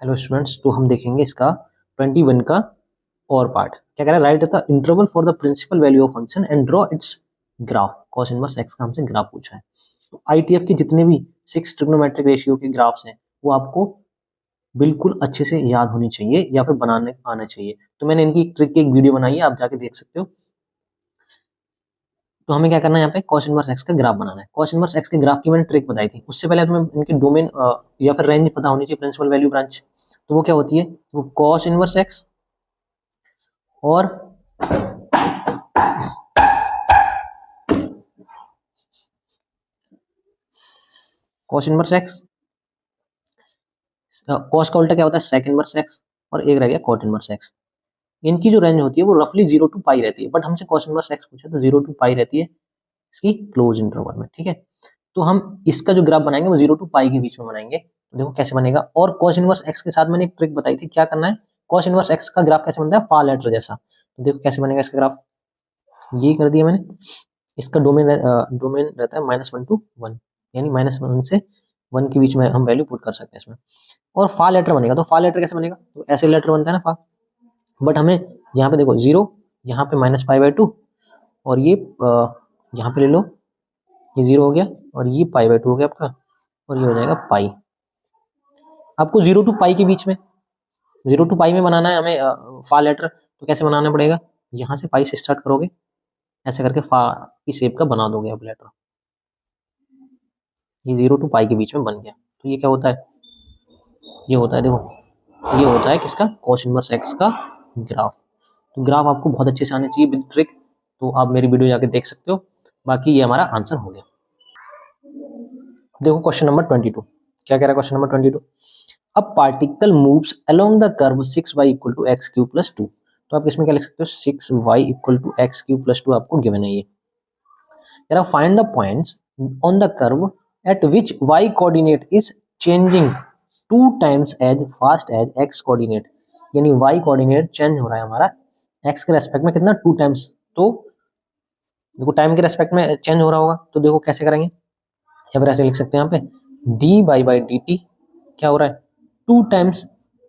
Hello students, तो हम देखेंगे इसका 21 का और पार्ट। क्या कह रहा है? Write the interval for the principal value of function and draw its graph. Cos inverse x का हमसे ग्राफ पूछा है। तो आईटीएफ के जितने भी 6 ट्रिग्नोमेट्रिक रेशियो के ग्राफ्स हैं वो आपको बिल्कुल अच्छे से याद होनी चाहिए या फिर बनाने आना चाहिए। तो मैंने इनकी ट्रिक की एक वीडियो बनाई है, आप जाके देख सकते हो। तो हमें क्या करना है, यहाँ पे कॉस इनवर्स एक्स का ग्राफ बनाना है। कॉस इनवर्स एक्स के ग्राफ की मैंने ट्रिक बताई थी। उससे पहले तुम्हें इनके डोमेन या फिर रेंज पता होनी चाहिए, प्रिंसिपल वैल्यू ब्रांच। तो वो क्या होती है? वो कॉस इनवर्स एक्स और कॉस इनवर्स एक्स, कॉस का उल्टा क्या होता है? सेक इनवर्स एक्स, और एक रह गया कॉट इनवर्स एक्स। इनकी जो रेंज होती है वो रफली 0 टू पाई रहती है, बट हमसे कॉस इनवर्स एक्स पूछा तो 0 टू पाई रहती है इसकी क्लोज इंटरवल में। ठीक है, तो हम इसका जो ग्राफ बनाएंगे वो 0 टू पाई के बीच में बनाएंगे। तो देखो कैसे बनेगा। और कॉस इनवर्स एक्स के साथ मैंने एक ट्रिक बताई थी, क्या करना है? कॉस इनवर्स एक्स का ग्राफ कैसे बनता है? फार लेटर जैसा। तो देखो कैसे बनेगा इसका ग्राफ। ये कर दिया मैंने। इसका डोमेन रहता है -1 to 1, यानी -1 से 1 के बीच में हम वैल्यू पुट कर सकते हैं इसमें। और फार लेटर बनेगा। तो फार लेटर कैसे बनेगा? तो ऐसे लेटर बनता है ना फार, बट हमें यहाँ पे देखो 0, यहाँ पे -π/2, और ये यहाँ पे ले लो, ये 0 हो गया और ये π/2 हो गया आपका, और ये हो जाएगा पाई। आपको 0 टू पाई के बीच में, 0 टू पाई में बनाना है हमें फार लेटर। तो कैसे बनाना पड़ेगा? यहाँ से पाई से स्टार्ट करोगे, ऐसे करके फा की शेप का बना दोगे आप लेटर। ये 0 टू पाई के बीच में बन गया। तो ये क्या होता है? ये होता है, देखो ये होता है किसका? कॉस इनवर्स एक्स का ग्राफ। तो ग्राफ आपको बहुत अच्छे से आने चाहिए विद ट्रिक। तो आप मेरी वीडियो जाके देख सकते हो। बाकी ये हमारा आंसर हो गया। देखो क्वेश्चन नंबर 22 क्या कह रहा है। Question number 22, a particle moves along the curve 6y equal to x cube plus 2। तो आप इसमें क्या लिख सकते हो? 6y equal to x cube plus 2 आपको गिवन है। ये कह रहा find the points on the curve at which y coordinate is changing 2 times as fast as x coordinate. यानी y कोऑर्डिनेट चेंज हो रहा है हमारा x के रेस्पेक्ट में कितना? 2 टाइम्स। तो देखो टाइम के रेस्पेक्ट में चेंज हो रहा होगा, तो देखो कैसे करेंगे। या फिर ऐसे लिख सकते हैं यहाँ पे dy/dt क्या हो रहा है? 2 टाइम्स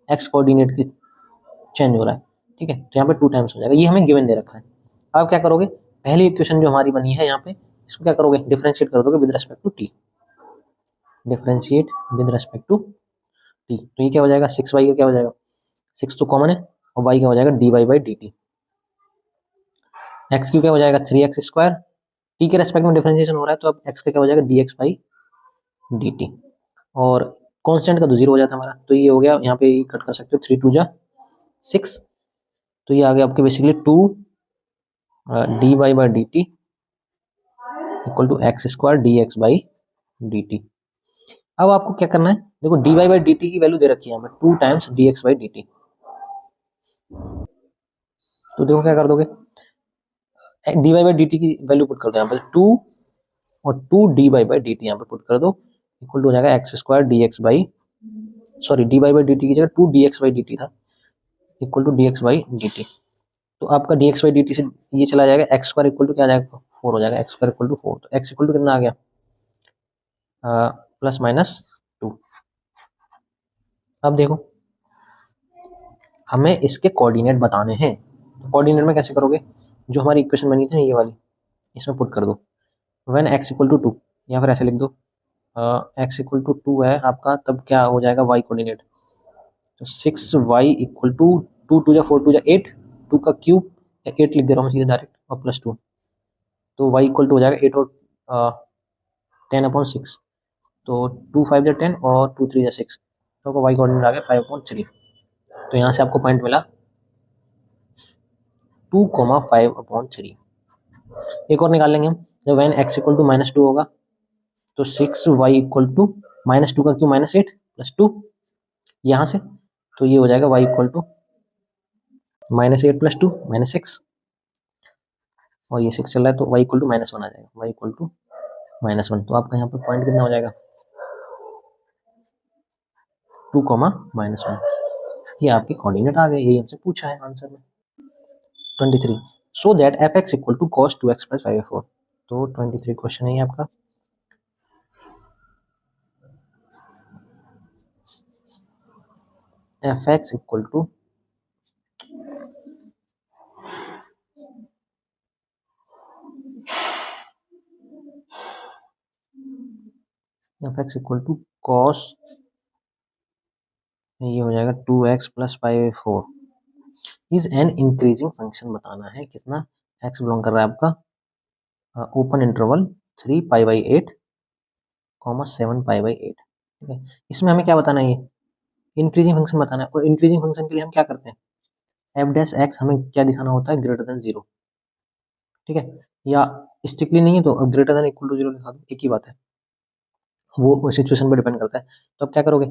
x कोऑर्डिनेट की चेंज हो रहा है। ठीक है, तो यहाँ पे 2 टाइम्स हो जाएगा। ये हमें गिवन दे रखा है। अब क्या करोगे? पहली इक्वेशन जो हमारी बनी है यहाँ पे, इसको क्या करोगे? डिफरेंशिएट कर दोगे with respect to t। Differentiate with respect to t, तो ये क्या हो जाएगा? 6y का क्या हो जाएगा? 6 तो कॉमन है, और y क्या हो जाएगा? dy/dt। x क्यू क्या हो जाएगा? 3x²। t के रेस्पेक्ट में डिफरेंशिएशन हो रहा है, तो अब x का क्या हो जाएगा? dx/dt। और कांस्टेंट का तो 0 हो जाता है हमारा, तो ये हो गया। यहाँ पे कट कर सकते हो, 3 2 जा 6, तो ये आ गया आपके basically 2 dy/dt equal to x² dx/dt। अब आपको क्या करना है? देखो dy/dt की वैल्यू दे रखी है हमें 2 टाइम्स dx/dt। तो देखो क्या कर दोगे? dy/dt की वैल्यू पुट कर दो यहाँ पे 2, और 2 dy/dt यहाँ पे पुट कर दो, इक्वल टू हो जाएगा x² dx/ सॉरी dy/dt की जगह 2 dx/dt था, इक्वल टू dx/dt। तो आपका dx/dt से ये चला जाएगा, x² इक्वल टू क्या आ जाएगा? 4 हो जाएगा। x² इक्वल टू 4, तो x इक्वल टू कितना आ गया? +-2। अब देखो हमें इसके कोऑर्डिनेट बताने हैं। तो कोऑर्डिनेट में कैसे करोगे? जो हमारी इक्वेशन बनी थी ना ये वाली, इसमें पुट कर दो व्हेन x इक्वल टू 2, या फिर ऐसे लिख दो x इक्वल टू 2 है आपका, तब क्या हो जाएगा y कोऑर्डिनेट? तो 6y इक्वल टू 2 2 जा 4 2 जा 8, 2 का क्यूब, या 8 लिख दे रहा हूँ मैं सीधे डायरेक्ट, और +2। तो y इक्वल टू हो जाएगा 8 और 10/6। तो 2 5 जा 10 और 2 3 जा 6, तो आपका y कोऑर्डिनेट आ गया 5/3। तो यहाँ से आपको पॉइंट मिला 2, 5/3। एक और निकाल लेंगे हम, जब वैन x इक्वल टू -2 होगा, तो 6y इक्वल टू -2 का क्यों? -8 +2 यहाँ से, तो ये हो जाएगा y इक्वल टू -8 +2 -6, और ये 6 चल रहा है, तो y इक्वल टू -1 आ जाएगा। y इक्वल टू -1, तो आपका यहाँ पर पॉइंट कितना हो जाएगा? 2, -1। ये आपके कोऑर्डिनेट आ गए, यही हमसे पूछा है आंसर में। 23, so that fx equal to cos 2x + 5/4। तो 23 क्वेश्चन है ये आपका। F x equal to cos, ये हो जाएगा 2x plus pi by 4 is an increasing function बताना है। कितना x बिलोंग कर रहा है आपका open interval 3 pi by 8 comma 7 pi by 8। ठीक है, इसमें हमें क्या बताना है, ये इंक्रीजिंग फंक्शन बताना है। और इंक्रीजिंग फंक्शन के लिए हम क्या करते हैं, एफ डैश एक्स हमें क्या दिखाना होता है, ग्रेटर देन 0। ठीक है, या स्ट्रिक्टली नहीं है तो ग्रेटर देन इक्वल टू 0 लिखा दो, एक ही बात है, वो सिचुएशन पर डिपेंड करता है। तो अब क्या करोगे,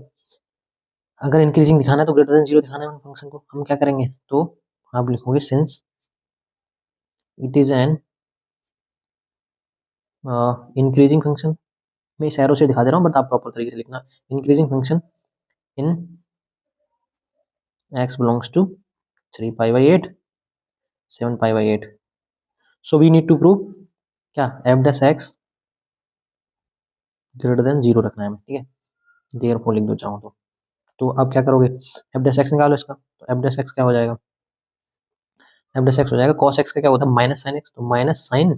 अगर इंक्रीजिंग दिखाना है तो ग्रेटर देन 0 दिखाना है फंक्शन को, हम क्या करेंगे, तो आप लिखोगे since it is an increasing function, मैं इस एरो से दिखा दे रहा हूँ बट आप प्रॉपर तरीके से लिखना, increasing function in x belongs to 3 pi by 8 7 pi by 8, so we need to prove क्या f dash x greater than 0 रखना है हमें। ठीक है, देयरफॉर लिख दो चाहो तो अब क्या करोगे, f dash x निकालो इसका, तो f dash x क्या हो जाएगा, f dash x हो जाएगा cos x का क्या होता है माइनस साइन x, तो minus sine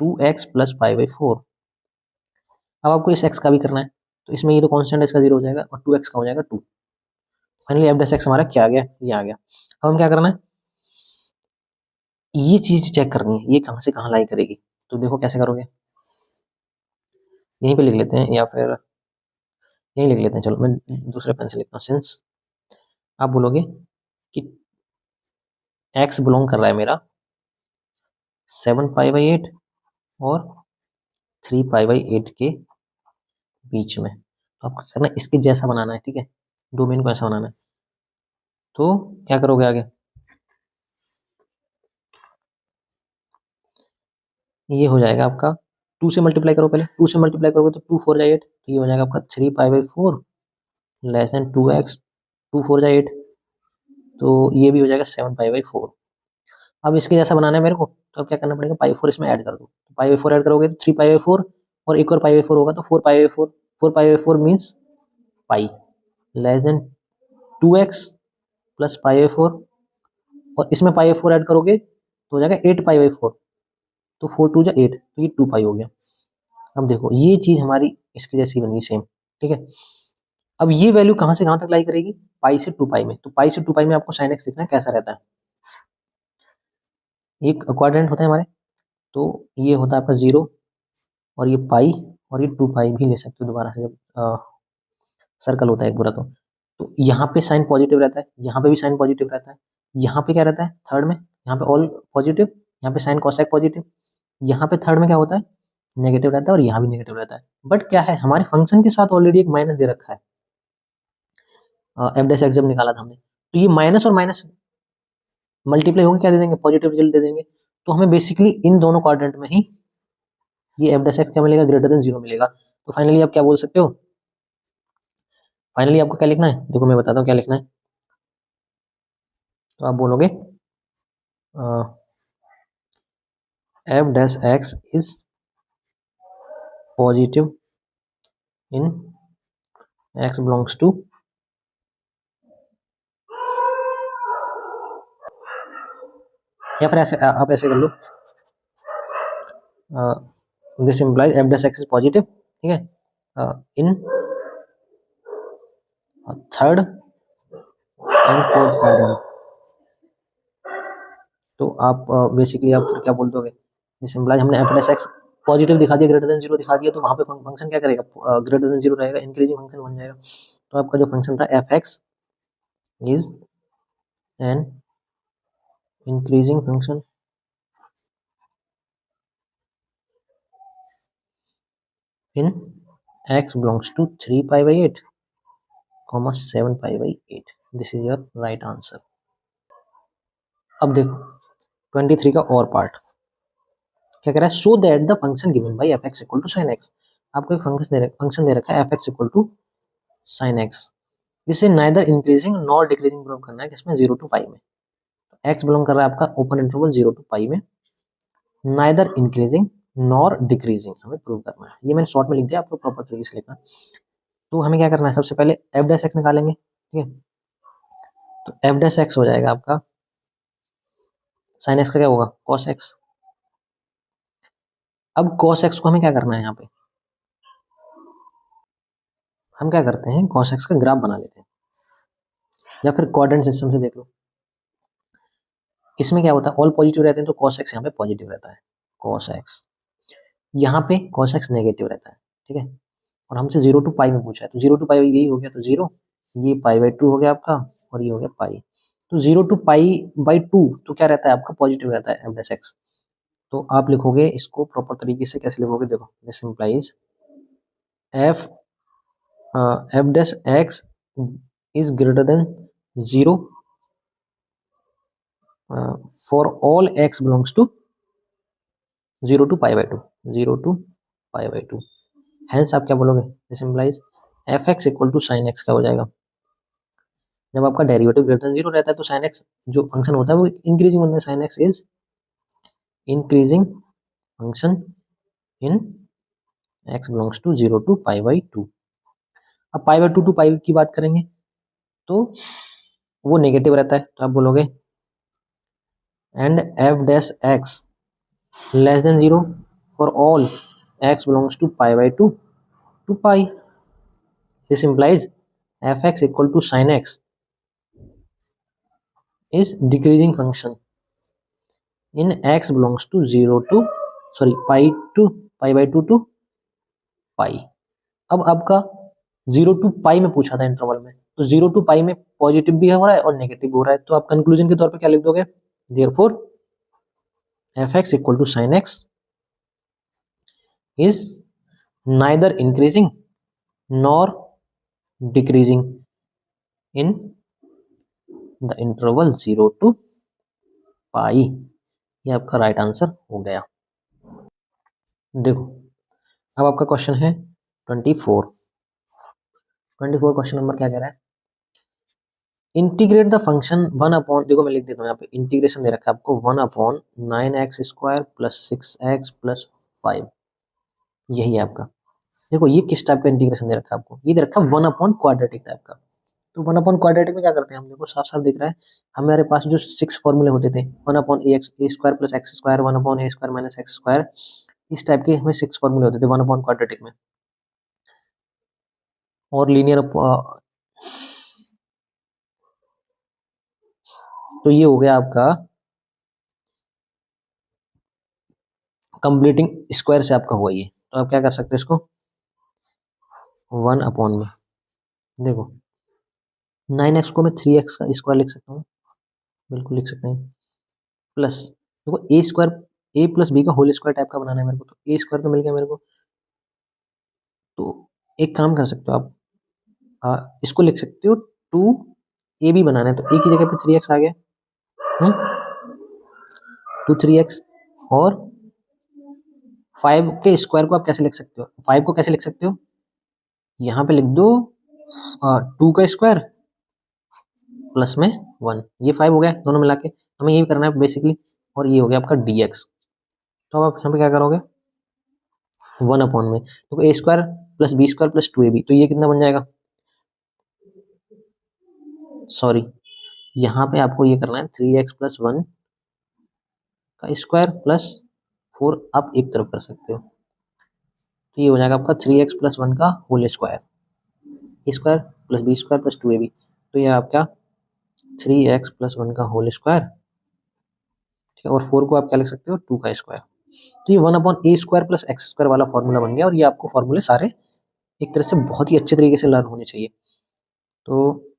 2x plus pi by 4। अब आपको इस x का भी करना है, तो इसमें ये तो कांस्टेंट है, इसका 0 हो जाएगा और 2x का हो जाएगा 2। फाइनली f dash x हमारा क्या आ गया, ये आ गया। अब हम क्या करना है, ये चीज चेक करनी है, ये कहाँ से कहाँ लाई करेगी। तो देखो कैसे करोगे, यहीं पे लिख लेते हैं या फिर यहीं लिख लेते हैं, चलो मैं दूसरे पेन से लिखता हूँ। सिंस आप बोलोगे कि x बिलोंग कर रहा है मेरा 7 पाई बाई 8 और 3 पाई बाई 8 के बीच में, तो आपको करना है इसके जैसा बनाना है। ठीक है, डोमेन को ऐसा बनाना है, तो क्या करोगे आगे, ये हो जाएगा आपका 2 से मल्टीप्लाई करो, पहले 2 से मल्टीप्लाई करोगे तो 2 4 8, तो ये हो जाएगा आपका 3 pi by 4 less than 2x, 2 4 8, तो ये भी हो जाएगा 7 पाई बाई 4। अब इसके जैसा बनाना है मेरे को, तो अब क्या करना पड़ेगा, पाई 4 इसमें ऐड कर दो, तो पाई बाई 4 ऐड करोगे तो 3 पाई बाई 4 और एक और पाई बाई 4 होगा तो 4 पाई by 4, 4 pi by 4 means pi less than 2x plus pi by 4, और इसमें पाई बाई 4 ऐड करोगे तो हो जाएगा 8 पाई बाई 4, तो 4 2 जा 8, तो ये 2 पाई हो गया। अब देखो ये चीज हमारी इसकी जैसी बन गई सेम। ठीक है, अब ये वैल्यू कहां से कहां तक लाई करेगी, पाई से 2 पाई में, तो पाई से 2 पाई में आपको साइन एक्स लिखना है कैसा रहता है, एक क्वाड्रेंट होता है हमारे, तो ये होता है आपका 0 और ये पाई और ये 2 पाई भी ले सकते हो दोबारा से, जब सर्कल होता है एक पूरा, तो यहाँ पे साइन पॉजिटिव रहता है, यहाँ पे भी साइन पॉजिटिव रहता है, यहाँ पे क्या रहता है थर्ड में, यहाँ पे ऑल पॉजिटिव, यहाँ पे साइन कॉसेक पॉजिटिव, यहाँ पे थर्ड में क्या होता है नेगेटिव रहता है और यहाँ भी नेगेटिव रहता है। बट क्या है, हमारे फंक्शन के साथ ऑलरेडी एक माइनस दे रखा है, एफ डैश एक्स जब निकाला था हमने, तो ये माइनस और माइनस मल्टीप्लाई होकर क्या दे देंगे, पॉजिटिव रिजल्ट दे देंगे। तो हमें बेसिकली इन दोनों क्वाड्रेंट में ही ये एफ डैश एक्स क्या मिलेगा, ग्रेटर देन 0 मिलेगा। तो फाइनली आप क्या बोल सकते हो, फाइनली आपको क्या लिखना है, देखो मैं बताता हूँ क्या लिखना है, तो आप बोलोगे f dash x is positive in x belongs to, या फिर ऐसे आप ऐसे कर लो, this implies f dash x is positive. ठीक है, in third and fourth quadrant, तो आप बेसिकली आप फिर क्या बोल दोगे, दिस इम्प्लाइज हमने एफ डैश एक्स पॉजिटिव दिखा दिया, ग्रेटर देन 0 दिखा दिया, तो वहां पे फंक्शन क्या करेगा, ग्रेटर देन 0 रहेगा, इंक्रीजिंग फंक्शन बन जाएगा। तो आपका जो फंक्शन था F x is an increasing function in x belongs to 3 pi by 8 comma 7 pi by 8, this is your right answer। अब देखो 23 का और पार्ट क्या कह रहा है, so that the function given by f x equal to sine x, आपको एक फंक्शन दे रखा है f x equal to sine x, जिसे neither increasing nor decreasing prove करना है, किसमें 0 टू पाई में, एक्स बिलोंग कर रहा है आपका ओपन इंटरवल 0 टू पाई में, नाइदर इंक्रीजिंग नॉर डिक्रीजिंग हमें प्रूव करना है। ये मैंने शॉर्ट में लिख दिया, आपको प्रॉपर तरीके से लिखना। तो हमें क्या करना है, सबसे पहले एफ डैश एक्स निकालेंगे। ठीक है, तो एफ डैश एक्स हो जाएगा आपका, साइन एक्स का क्या होगा, कॉस एक्स। अब कॉस एक्स को हमें क्या करना है, यहाँ पे हम क्या करते हैं, कॉस एक्स का ग्राफ बना लेते हैं, या फिर कोऑर्डिनेट सिस्टम से देख लो। इसमें क्या होता है, ऑल पॉजिटिव रहते हैं तो कॉस एक्स यहाँ पे पॉजिटिव रहता है, कॉस एक्स। यहाँ पे कॉस एक्स नेगेटिव रहता है, ठीक है। और हमसे 0 टू पाई में पूछा है, तो 0 टू पाई यही हो गया, तो 0, ये पाई बाई 2 हो गया आपका, और ये हो गया पाई। तो 0 टू पाई बाई 2 तो क्या रहता है आपका, पॉजिटिव रहता है एफ डैश एक्स। तो आप लिखोगे इसको प्रॉपर तरीके से, कैसे लिखोगे देखो, this implies f f dash x is greater than 0 for all x belongs to 0 to pi by 2, 0 to pi by 2। Hence आप क्या बोलोगे, this implies f x equal to sine x, क्या हो जाएगा, जब आपका डेरिवेटिव ग्रेटर देन 0 रहता है तो साइन एक्स जो फंक्शन होता है वो इंक्रीजिंग होता है, sine x is increasing function in x belongs to 0 to pi by 2। अब पाई बाई 2 टू पाई की बात करेंगे तो वो नेगेटिव रहता है, तो आप बोलोगे and f dash x less than 0 for all x belongs to pi by 2 to pi. This implies f x equal to sine x is decreasing function in x belongs to 0 to pi by 2 to पाई। अब आपका 0 to पाई में पूछा था interval में, तो 0 to पाई में positive भी हो रहा है और नेगेटिव भी हो रहा है, तो आप कंक्लूजन के तौर पे क्या लिख दोगे, therefore f x equal to sine x is neither increasing nor decreasing in the interval 0 to pi. ये आपका राइट आंसर हो गया। देखो अब आपका क्वेश्चन है 24 क्वेश्चन नंबर क्या कह रहा है, इंटीग्रेट द फंक्शन 1 अपॉन, देखो मैं लिख देता हूँ यहाँ पे, इंटीग्रेशन दे रखा है आपको 1 upon 9x² plus 6x plus 5, यही है आपका। देखो ये किस टाइप का इंटीग्रेशन दे रखा है आपको, ये दे रखा है 1 अपॉन क्वाड्रेटिक टाइप का। तो 1 अपॉन क्वाड्रेटिक में क्या करते हैं हम, देखो साफ साफ दिख रहा है, हमारे पास जो 6 फॉर्मूले होते थे, 1 upon a² plus x², 1 upon a² minus x², इस टाइप के हमें 6 फॉर्मूले होते थे 1 अपॉन क्वाड्रेटिक में। और लीनियर तो ये हो गया आपका कंप्लीटिंग स्क्वायर से आपका हुआ ये, तो आप क्या कर सकते हैं इसको 1 अपॉन में, देखो 9x को मैं 3x का स्क्वायर लिख सकता हूँ, बिल्कुल लिख सकते हैं, प्लस देखो a प्लस बी का होल स्क्वायर टाइप का बनाना है मेरे को, तो a² तो मिल गया मेरे को। तो एक काम कर सकते हो आप, इसको लिख सकते हो 2ab बनाना है, तो a की जगह पे 3x आ गया, 2 3x, और 5 के स्क्वायर को आप कैसे लिख सकते हो, 5 को कैसे लिख सकते हो, यहाँ पे लिख दो 2 का स्क्वायर प्लस में 1, ये 5 हो गया दोनों मिला के, हमें यही करना है बेसिकली, और ये हो गया आपका dx। तो अब आप यहाँ पे क्या करोगे 1 अपॉन में, तो a² plus b² plus 2ab, तो ये कितना बन जाएगा, सॉरी यहाँ पे आपको ये करना है 3x प्लस 1 का स्क्वायर प्लस 4, आप एक तरफ कर सकते हो, तो ये हो जाएगा आपका 3x प्लस 1 का whole square, square plus b² plus 2ab, तो ये आपका 3x प्लस 1 का होल स्क्वायर, ठीक है, और 4 को आप क्या लिख सकते हो 2 का स्क्वायर। तो ये 1 अपॉन a² प्लस x² वाला फॉर्मूला बन गया, और ये आपको फॉर्मूले सारे एक तरह से बहुत ही अच्छे तरीके से लर्न होने चाहिए। तो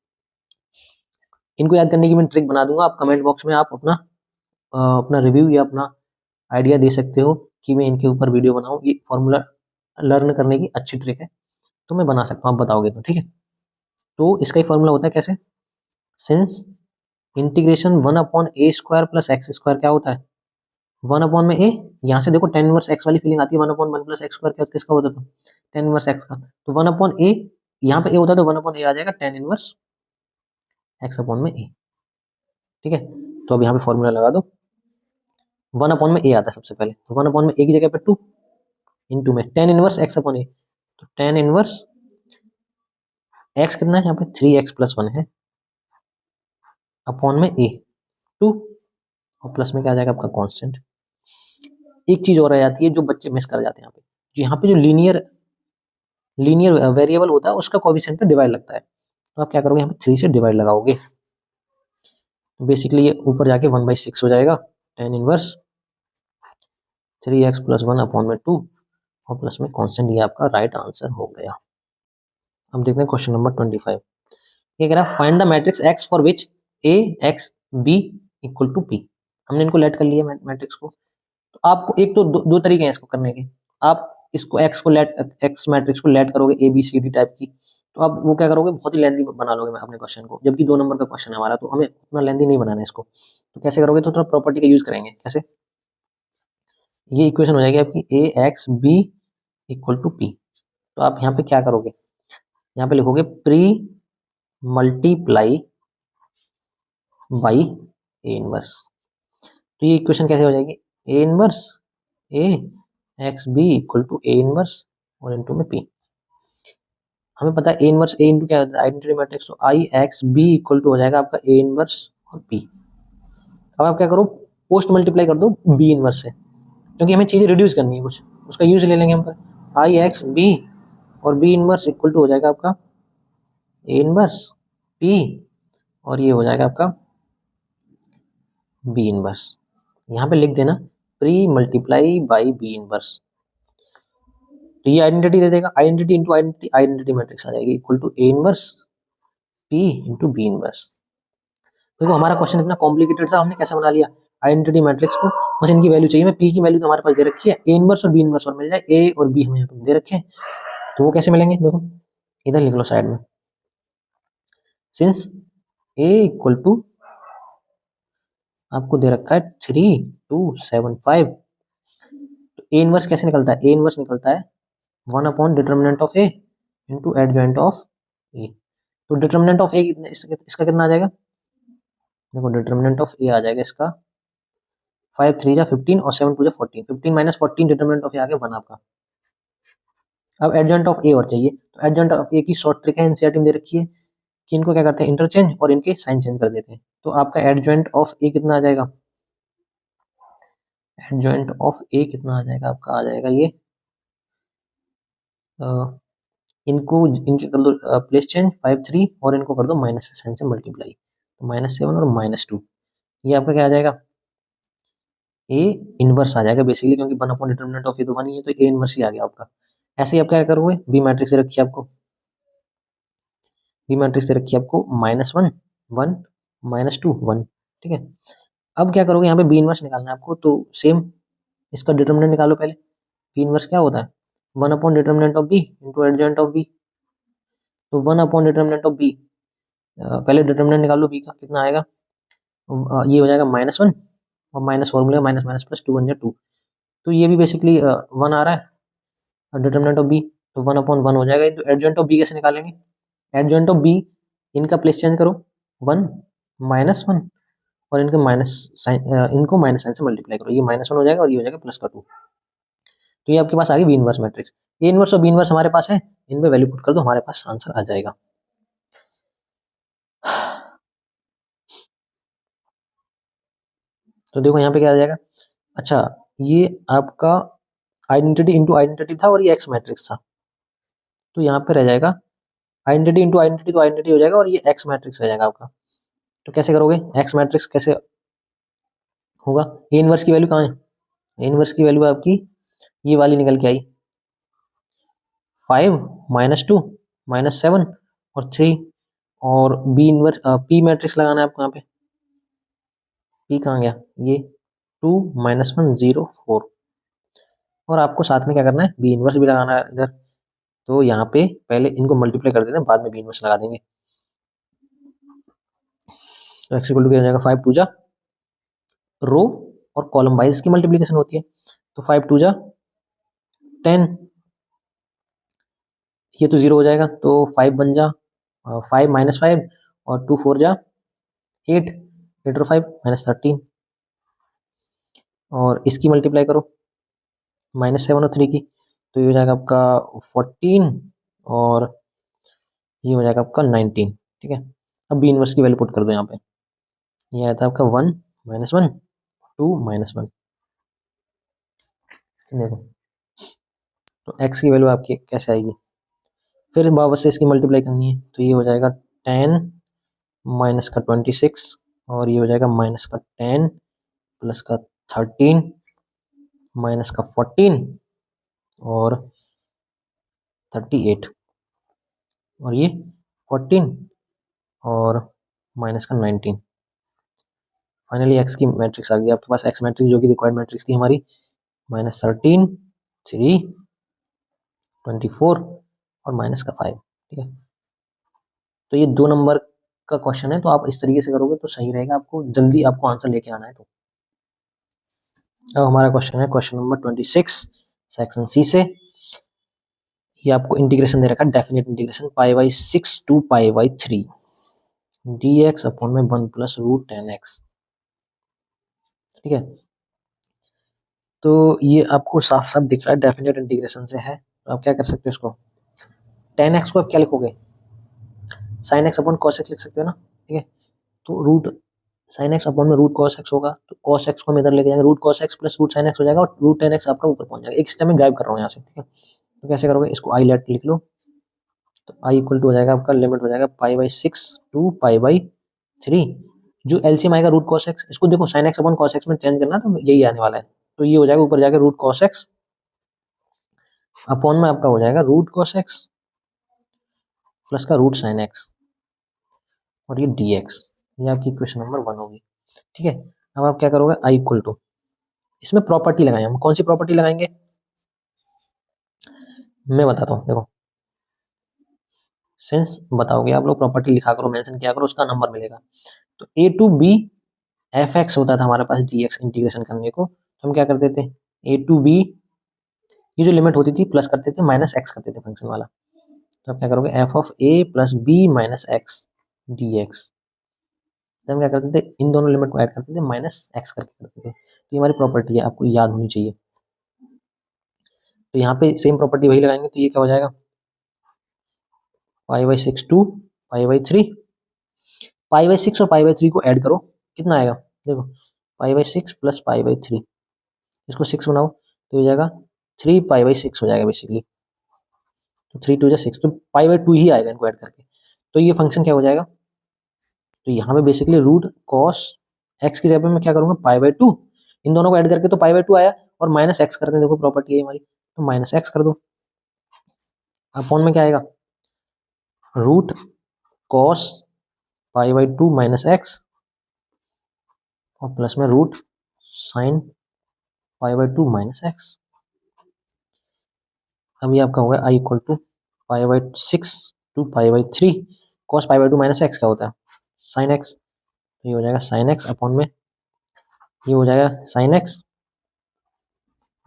इनको याद करने की मैं ट्रिक बना दूंगा, आप कमेंट बॉक्स में आप अपना रिव्यू या अपना आइडिया दे सकते हो कि मैं इनके ऊपर वीडियो बनाऊं, ये फॉर्मूला लर्न करने की अच्छी ट्रिक है, तो मैं बना सकता हूँ, आप बताओगे तो, ठीक है। तो इसका ही फॉर्मूला होता है कैसे, since integration 1 upon a² plus x² क्या होता है 1 अपॉन में a, यहाँ से देखो tan इनवर्स x वाली फीलिंग आती है, 1 अपॉन 1 प्लस x² क्या किसका होता था tan इनवर्स x का, तो 1 अपॉन a, यहाँ पे a होता है तो 1 अपॉन a आ जाएगा tan इनवर्स x अपॉन में a, ठीक है। तो अब यहाँ पे फॉर्मूला लगा दो, 1 अपॉन में a आता है सबसे पहले, तो 1 अपॉन में a की जगह पे 2 इंटू में tan inverse x upon a, तो tan इनवर्स x कितना है यहाँ पे 3x प्लस 1 है, अपॉन में ए 2 और प्लस में क्या आ जाएगा आपका कांस्टेंट। एक चीज और रह जाती है जो बच्चे मिस कर जाते हैं यहाँ पे, जो यहाँ पे जो लीनियर वेरिएबल होता है उसका कोएफिशिएंट पे डिवाइड लगता है, तो आप क्या करोगे यहाँ पे 3 से डिवाइड लगाओगे, तो बेसिकली ये ऊपर जाके 1/6 हो जाएगा, tan इनवर्स 3x + 1 अपॉन में 2 और प्लस में कांस्टेंट, ये आपका राइट आंसर हो गया। अब देखते हैं क्वेश्चन नंबर 25। ये कह रहा है find the matrix x for which a x b equal to p। हमने इनको लेट कर लिया मैट्रिक्स को, तो आपको एक तो दो तरीके हैं इसको करने के। आप इसको x मैट्रिक्स को लेट करोगे A B C D type की, तो आप वो क्या करोगे, बहुत ही लेंथी बना लोगे अपने क्वेश्चन को, जबकि 2 नंबर का क्वेश्चन है हमारा, तो हमें उतना लेंथी नहीं बनाना है इसको। तो कैसे करोगे, तो थोड़ा प्रॉपर्टी का यूज करेंगे। कैसे, ये इक्वेशन हो जाएगी आपकी A x B equal to P. तो आप यहाँ पे क्या करोगे, यहाँ पे लिखोगे pre multiply by A inverse. तो ये इक्वेशन कैसे हो जाएगी, A inverse A x B equal to A inverse और इनटू में पी। हमें पता है ए इनवर्स ए इनटू क्या होता है, आइडेंटिटी मैट्रिक्स, तो आई एक्स बी इक्वल टू हो जाएगा आपका ए इनवर्स और पी। अब आप क्या करो, पोस्ट मल्टीप्लाई कर दो बी इनवर्स से, क्योंकि हमें चीजें रिड्यूस करनी है कुछ, उसका यूज ले लेंगे हम पर। आई एक्स बी और बी इनवर्स इक्वल टू हो जाएगा आपका ए इनवर्स पी और ये हो जाएगा आपका बी इनवर्स। यहाँ पे लिख देना pre multiply by B inverse, तो ये आइडेंटिटी दे देगा, identity into identity, identity matrix आ जाएगी equal to A inverse P into B inverse. देखो हमारा क्वेश्चन इतना कॉम्प्लिकेटेड था, हमने कैसे बना लिया आइडेंटिटी मैट्रिक्स को, बस इनकी वैल्यू चाहिए। मैं पी की वैल्यू तो हमारे पास दे रखी है, ए इनवर्स और बी इनवर्स और मिल जाए, ए और बी हमें यहाँ पे दे रखे हैं, तो वो कैसे मिलेंगे, देखो इधर लिख लो साइड में, सिंस ए इक्वल टू आपको दे रखा है 3275, तो ए इनवर्स कैसे निकलता है, ए इनवर्स निकलता है 1 upon determinant of A into adjoint of A. तो डिटर्मिनेंट ऑफ ए इसका कितना आ जाएगा, देखो डिटर्मिनेंट ऑफ ए आ जाएगा इसका 5 3 जा 15 और 7 2 जा 14, 15 माइनस 14 डिटर्मिनेंट ऑफ ए आ गया 1 आपका। अब एडजॉइंट ऑफ ए और चाहिए, तो एडजॉइंट ऑफ ए की शॉर्ट ट्रिक है, एनसीईआरटी में दे रखी है कि इनको क्या करते हैं इंटरचेंज और इनके साइन चेंज कर देते हैं। तो आपका एडजॉइंट ऑफ ए कितना आ जाएगा, एडजॉइंट ऑफ ए कितना आ जाएगा आपका, आ जाएगा ये इनको इनके कर दो प्लेस चेंज 5 3 और इनको कर दो माइनस साइन से मल्टीप्लाई, तो -7 और -2, ये आपका क्या आ जाएगा ए इनवर्स आ जाएगा बेसिकली, क्योंकि 1 अपॉन डिटर्मिनेंट ऑफ ए तो 1 ही है, तो ए इनवर्स ही आ गया आपका। ऐसे ही आप क्या करोगे, बी मैट्रिक्स से रखिए आपको, बी मैट्रिक्स से रखिए आपको -1 1 -2 1, ठीक है। अब क्या करोगे, यहाँ पे बी इनवर्स निकालना है आपको, तो सेम इसका डिटर्मिनेंट निकालो पहले। बी इनवर्स क्या होता है 1 upon determinant of B into adjoint of B, तो 1 अपॉन डिटर्मिनेंट ऑफ बी, पहले डिटर्मिनेंट निकालो बी का कितना आएगा, ये हो जाएगा -1 और -4 मिलेगा, माइनस माइनस प्लस 2 1 2, तो ये भी बेसिकली 1 आ रहा है डिटर्मिनेंट ऑफ बी, तो 1 अपॉन 1 हो जाएगा। तो एडजॉइंट ऑफ बी कैसे निकालेंगे, एडजॉइंट ऑफ बी इनका प्लेस चेंज करो 1 -1 और इनके इनको माइनस साइन से मल्टीप्लाई करो, ये -1 हो जाएगा और ये हो जाएगा +2, तो ये आपके पास आ गई B inverse matrix. A inverse और बी इनवर्स हमारे पास है, इनमें वैल्यू पुट कर दो, हमारे पास आंसर आ जाएगा। तो देखो यहाँ पे क्या आ जाएगा, अच्छा ये आपका आइडेंटिटी इंटू आइडेंटिटी था और ये एक्स मैट्रिक्स था, तो यहाँ पे रह जाएगा आइडेंटिटी इंटू आइडेंटिटी, तो आइडेंटिटी हो जाएगा और ये एक्स मैट्रिक्स रह जाएगा आपका। तो कैसे करोगे, एक्स मैट्रिक्स कैसे होगा, ए इनवर्स की वैल्यू कहाँ है, ए इनवर्स की वैल्यू आपकी ये वाली निकल के आई 5 -2 -7 और 3, और बी इनवर्स पी मैट्रिक्स लगाना है आपको, यहाँ पे पी कहाँ गया, ये 2 -1 0 4, और आपको साथ में क्या करना है बी इनवर्स भी लगाना है इधर, तो यहाँ पे पहले इनको मल्टीप्लाई कर देते हैं, बाद में बी इनवर्स लगा देंगे। तो एक्स इक्वल टू क्या हो जाएगा, 5 2 जा रो और कॉलम वाइज की मल्टीप्लीकेशन होती है, तो 5 2 जा 10, ये तो 0 हो जाएगा, तो 5 बन जा 5 -5 और 2 4 जा 8 8 और 5 -13, और इसकी मल्टीप्लाई करो -7 और 3 की, तो ये हो जाएगा आपका 14 और ये हो जाएगा आपका 19, ठीक है। अब बी इनवर्स की वैल्यू पुट कर दो यहाँ पे, ये आता है आपका 1 -1 2 -1। देखो तो x की वैल्यू आपकी कैसे आएगी, फिर वापस से इसकी मल्टीप्लाई करनी है, तो ये हो जाएगा 10 माइनस का 26 और ये हो जाएगा माइनस का 10 प्लस का 13 माइनस का 14 और 38 और ये 14 और माइनस का 19। फाइनली एक्स की मैट्रिक्स आ गई आपके पास, एक्स मैट्रिक्स जो कि रिक्वायर्ड मैट्रिक्स थी हमारी, -13 3 24 और माइनस का 5। ठीक है, तो ये 2 नंबर का क्वेश्चन है, तो आप इस तरीके से करोगे तो सही रहेगा, आपको जल्दी आपको आंसर लेके आना है। तो अब हमारा क्वेश्चन है क्वेश्चन नंबर 26 सेक्शन सी से। ये आपको इंटीग्रेशन दे रखा है, definite integration π/6 to π/3 dx upon में 1 प्लस रूट 10x। ठीक है, तो ये आपको साफ साफ दिख रहा है डेफिनेट इंटीग्रेशन से है, तो आप क्या कर सकते हो, इसको 10x को आप क्या लिखोगे, sine x upon cos x लिख सकते हो ना। ठीक है, तो रूट साइन एक्स अपॉन में रूट कॉस एक्स होगा, तो कॉस एक्स को हम इधर लेके जाएंगे, root cos x plus root sine x हो जाएगा और रूट 10x आपका ऊपर पहुंच जाएगा। एक स्टेप में गायब कर रहा हूँ यहाँ से। ठीक है, तो कैसे करोगे, इसको आई लेट लिख लो, तो आई इक्वल टू हो जाएगा आपका, लिमिट हो जाएगा π/6 टू π/3। जो एलसीएम आएगा रूट कॉस एक्स, इसको देखो sign x upon cos x में चेंज करना, तो यही आने वाला है, तो ये हो जाएगा ऊपर जाकर रूट कॉस एक्स अपॉन में आपका हो जाएगा रूट कॉस एक्स प्लस का रूट साइन एक्स और ये dx। ये आपकी इक्वेशन नंबर 1 होगी। ठीक है, अब आप क्या करोगे, आई इक्वल टू, इसमें प्रॉपर्टी लगाएंगे हम, कौन सी प्रॉपर्टी लगाएंगे मैं बताता हूँ। देखो सिंस बताओगे आप लोग, प्रॉपर्टी लिखा करो, मेंशन किया करो, उसका नंबर मिलेगा। तो ए टू बी एफ एक्स होता था हमारे पास dx इंटीग्रेशन करने को, तो हम क्या करते थे, ए टू बी ये जो लिमिट होती थी प्लस करते थे माइनस एक्स करते थे फंक्शन वाला, तो आप क्या करोगे, f of a plus b minus x dx। तो हम क्या करते थे, इन दोनों लिमिट को ऐड करते थे, माइनस एक्स करके करते थे। तो ये हमारी प्रॉपर्टी है, आपको याद होनी चाहिए। तो यहाँ पे सेम प्रॉपर्टी वही लगाएंगे, तो ये क्या हो जाएगा, π/6 टू π/3। π/6 और π/3 को ऐड करो, कितना आएगा, देखो π/6 प्लस π/3, इसको 6 बनाओ तो हो जाएगा 3π/6 हो जाएगा बेसिकली, तो 3 2 6, तो π/2 ही आएगा इनको ऐड करके। तो ये फंक्शन क्या हो जाएगा, तो यहाँ पे बेसिकली रूट कॉस एक्स की जगह पे मैं क्या करूंगा, π/2, इन दोनों को ऐड करके तो π/2 आया, और माइनस एक्स करते हैं, देखो प्रॉपर्टी है हमारी, तो माइनस एक्स कर दो, अपॉन में क्या आएगा, रूट कॉस π/2 माइनस एक्स और प्लस में रूट साइन π/2 माइनस एक्स। अभी आपका होगा I equal to π/6 to π/3, cos π/2 minus x क्या होता है, साइन एक्स, ये हो जाएगा साइन एक्स अपॉन में ये हो जाएगा साइन एक्स